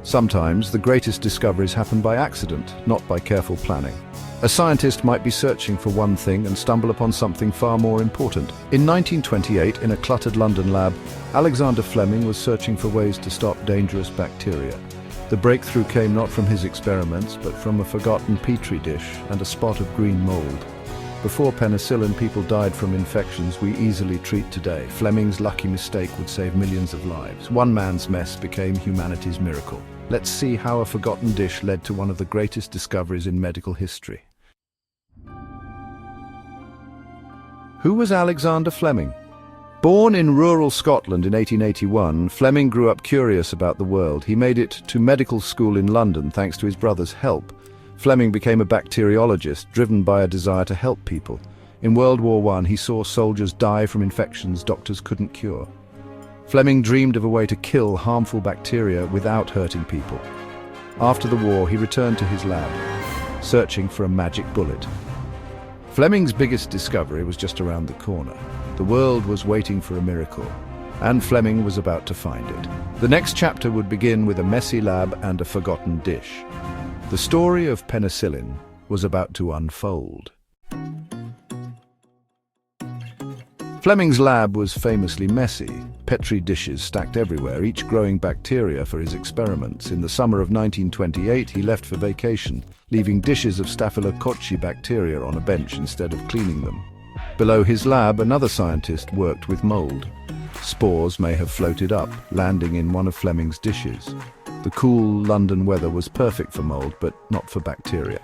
Sometimes the greatest discoveries happen by accident, not by careful planning. A scientist might be searching for one thing and stumble upon something far more important. In 1928, in a cluttered London lab, Alexander Fleming was searching for ways to stop dangerous bacteria. The breakthrough came not from his experiments, but from a forgotten petri dish and a spot of green mold. Before penicillin, people died from infections we easily treat today. Fleming's lucky mistake would save millions of lives. One man's mess became humanity's miracle. Let's see how a forgotten dish led to one of the greatest discoveries in medical history. Who was Alexander Fleming? Born in rural Scotland in 1881, Fleming grew up curious about the world. He made it to medical school in London thanks to his brother's help. Fleming became a bacteriologist, driven by a desire to help people. In World War I, he saw soldiers die from infections doctors couldn't cure. Fleming dreamed of a way to kill harmful bacteria without hurting people. After the war, he returned to his lab, searching for a magic bullet. Fleming's biggest discovery was just around the corner. The world was waiting for a miracle, and Fleming was about to find it. The next chapter would begin with a messy lab and a forgotten dish. The story of penicillin was about to unfold. Fleming's lab was famously messy. Petri dishes stacked everywhere, each growing bacteria for his experiments. In the summer of 1928, he left for vacation, leaving dishes of Staphylococcus bacteria on a bench instead of cleaning them. Below his lab, another scientist worked with mold. Spores may have floated up, landing in one of Fleming's dishes. The cool London weather was perfect for mold, but not for bacteria.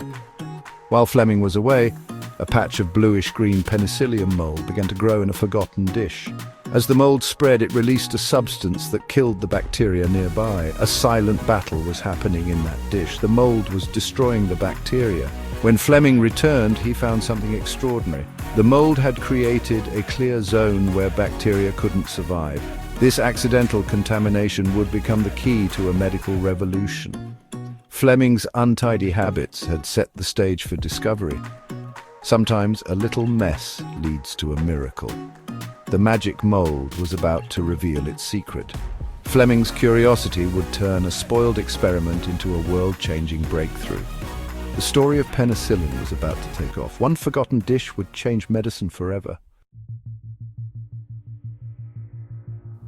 While Fleming was away, a patch of bluish-green penicillium mold began to grow in a forgotten dish. As the mold spread, it released a substance that killed the bacteria nearby. A silent battle was happening in that dish. The mold was destroying the bacteria. When Fleming returned, he found something extraordinary. The mold had created a clear zone where bacteria couldn't survive. This accidental contamination would become the key to a medical revolution. Fleming's untidy habits had set the stage for discovery. Sometimes a little mess leads to a miracle. The magic mold was about to reveal its secret. Fleming's curiosity would turn a spoiled experiment into a world-changing breakthrough. The story of penicillin was about to take off. One forgotten dish would change medicine forever.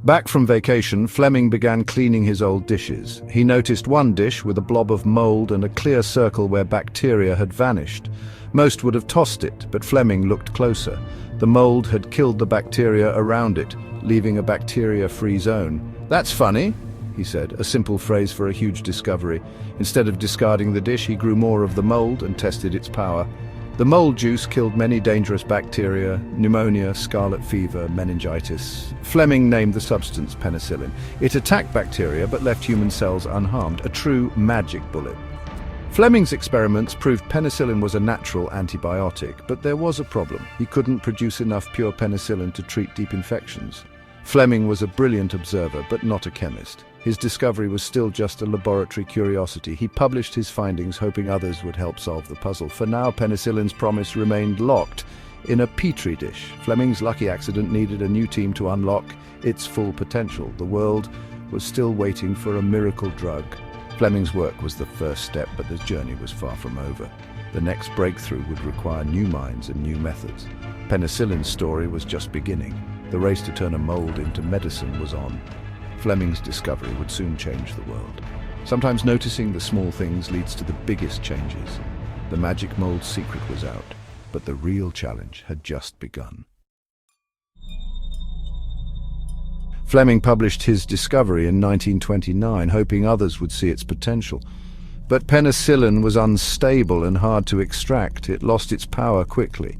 Back from vacation, Fleming began cleaning his old dishes. He noticed one dish with a blob of mold and a clear circle where bacteria had vanished. Most would have tossed it, but Fleming looked closer. The mold had killed the bacteria around it, leaving a bacteria-free zone. "That's funny," he said, a simple phrase for a huge discovery. Instead of discarding the dish, he grew more of the mold and tested its power. The mold juice killed many dangerous bacteria: pneumonia, scarlet fever, meningitis. Fleming named the substance penicillin. It attacked bacteria but left human cells unharmed, a true magic bullet. Fleming's experiments proved penicillin was a natural antibiotic, but there was a problem. He couldn't produce enough pure penicillin to treat deep infections. Fleming was a brilliant observer, but not a chemist. His discovery was still just a laboratory curiosity. He published his findings, hoping others would help solve the puzzle. For now, penicillin's promise remained locked in a petri dish. Fleming's lucky accident needed a new team to unlock its full potential. The world was still waiting for a miracle drug. Fleming's work was the first step, but the journey was far from over. The next breakthrough would require new minds and new methods. Penicillin's story was just beginning. The race to turn a mold into medicine was on. Fleming's discovery would soon change the world. Sometimes noticing the small things leads to the biggest changes. The magic mold's secret was out, but the real challenge had just begun. Fleming published his discovery in 1929, hoping others would see its potential. But penicillin was unstable and hard to extract. It lost its power quickly.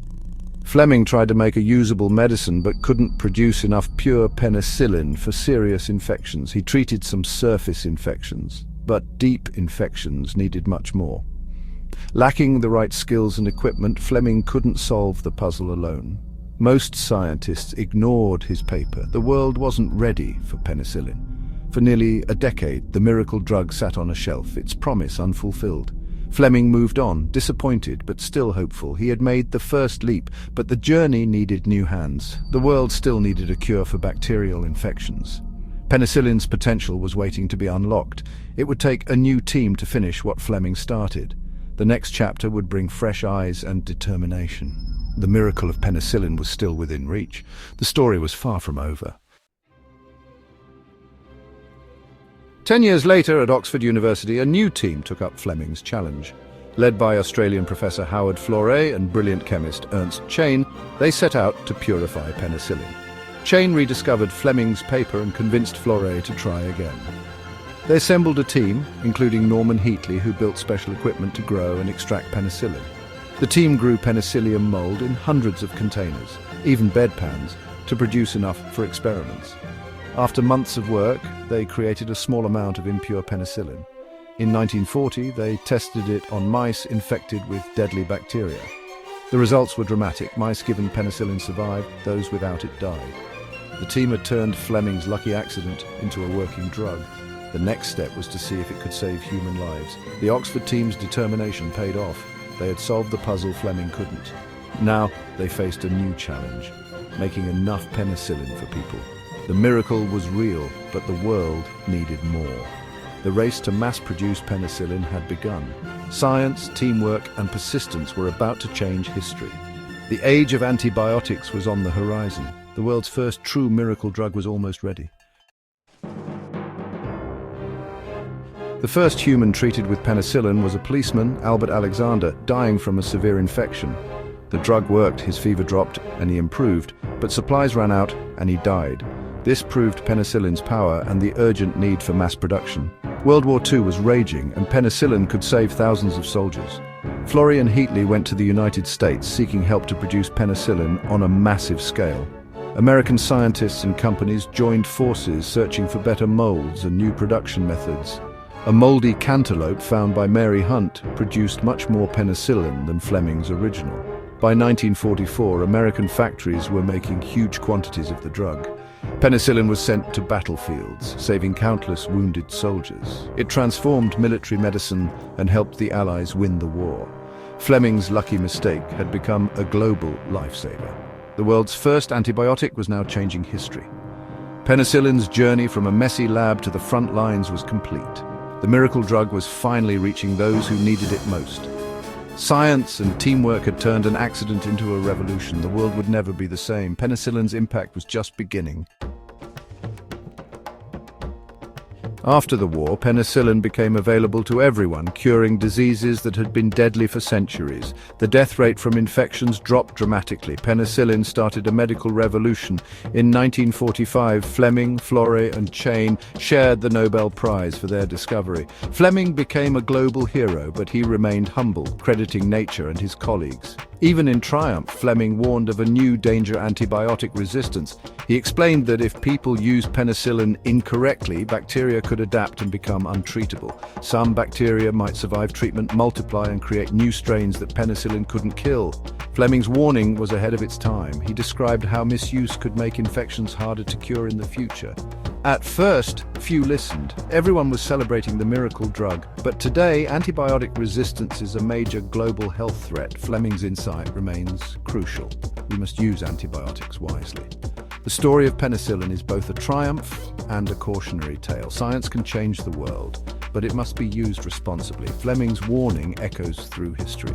Fleming tried to make a usable medicine but couldn't produce enough pure penicillin for serious infections. He treated some surface infections, but deep infections needed much more. Lacking the right skills and equipment, Fleming couldn't solve the puzzle alone. Most scientists ignored his paper. The world wasn't ready for penicillin. For nearly a decade, the miracle drug sat on a shelf, its promise unfulfilled. Fleming moved on, disappointed but still hopeful. He had made the first leap, but the journey needed new hands. The world still needed a cure for bacterial infections. Penicillin's potential was waiting to be unlocked. It would take a new team to finish what Fleming started. The next chapter would bring fresh eyes and determination. The miracle of penicillin was still within reach. The story was far from over. 10 years later, at Oxford University, a new team took up Fleming's challenge. Led by Australian Professor Howard Florey and brilliant chemist Ernst Chain, they set out to purify penicillin. Chain rediscovered Fleming's paper and convinced Florey to try again. They assembled a team, including Norman Heatley, who built special equipment to grow and extract penicillin. The team grew penicillium mold in hundreds of containers, even bedpans, to produce enough for experiments. After months of work, they created a small amount of impure penicillin. In 1940, they tested it on mice infected with deadly bacteria. The results were dramatic. Mice given penicillin survived, those without it died. The team had turned Fleming's lucky accident into a working drug. The next step was to see if it could save human lives. The Oxford team's determination paid off. They had solved the puzzle Fleming couldn't. Now they faced a new challenge, making enough penicillin for people. The miracle was real, but the world needed more. The race to mass-produce penicillin had begun. Science, teamwork, and persistence were about to change history. The age of antibiotics was on the horizon. The world's first true miracle drug was almost ready. The first human treated with penicillin was a policeman, Albert Alexander, dying from a severe infection. The drug worked, his fever dropped, and he improved, but supplies ran out, and he died. This proved penicillin's power and the urgent need for mass production. World War II was raging, and penicillin could save thousands of soldiers. Florey and Heatley went to the United States seeking help to produce penicillin on a massive scale. American scientists and companies joined forces searching for better molds and new production methods. A moldy cantaloupe found by Mary Hunt produced much more penicillin than Fleming's original. By 1944, American factories were making huge quantities of the drug. Penicillin was sent to battlefields, saving countless wounded soldiers. It transformed military medicine and helped the Allies win the war. Fleming's lucky mistake had become a global lifesaver. The world's first antibiotic was now changing history. Penicillin's journey from a messy lab to the front lines was complete. The miracle drug was finally reaching those who needed it most. Science and teamwork had turned an accident into a revolution. The world would never be the same. Penicillin's impact was just beginning. After the war, penicillin became available to everyone, curing diseases that had been deadly for centuries. The death rate from infections dropped dramatically. Penicillin started a medical revolution. In 1945, Fleming, Florey, and Chain shared the Nobel Prize for their discovery. Fleming became a global hero, but he remained humble, crediting nature and his colleagues. Even in triumph, Fleming warned of a new danger: antibiotic resistance. He explained that if people used penicillin incorrectly, bacteria could adapt and become untreatable. Some bacteria might survive treatment, multiply, and create new strains that penicillin couldn't kill. Fleming's warning was ahead of its time. He described how misuse could make infections harder to cure in the future. At first, few listened. Everyone was celebrating the miracle drug. But today, antibiotic resistance is a major global health threat. Fleming's insight remains crucial. We must use antibiotics wisely. The story of penicillin is both a triumph and a cautionary tale. Science can change the world, but it must be used responsibly. Fleming's warning echoes through history.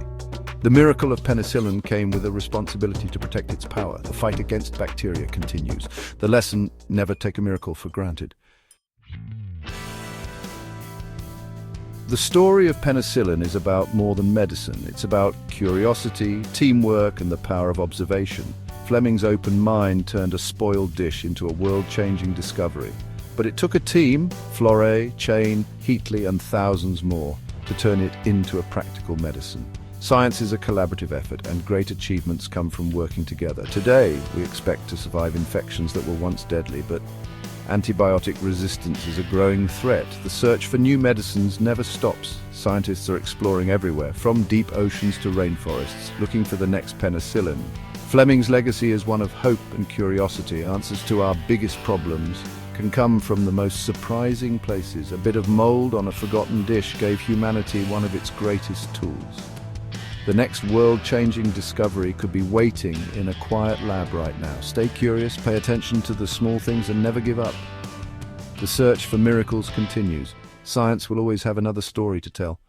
The miracle of penicillin came with a responsibility to protect its power. The fight against bacteria continues. The lesson: never take a miracle for granted. The story of penicillin is about more than medicine. It's about curiosity, teamwork, and the power of observation. Fleming's open mind turned a spoiled dish into a world-changing discovery. But it took a team, Florey, Chain, Heatley, and thousands more, to turn it into a practical medicine. Science is a collaborative effort, and great achievements come from working together. Today, we expect to survive infections that were once deadly, but antibiotic resistance is a growing threat. The search for new medicines never stops. Scientists are exploring everywhere, from deep oceans to rainforests, looking for the next penicillin. Fleming's legacy is one of hope and curiosity. Answers to our biggest problems can come from the most surprising places. A bit of mold on a forgotten dish gave humanity one of its greatest tools. The next world-changing discovery could be waiting in a quiet lab right now. Stay curious, pay attention to the small things, and never give up. The search for miracles continues. Science will always have another story to tell.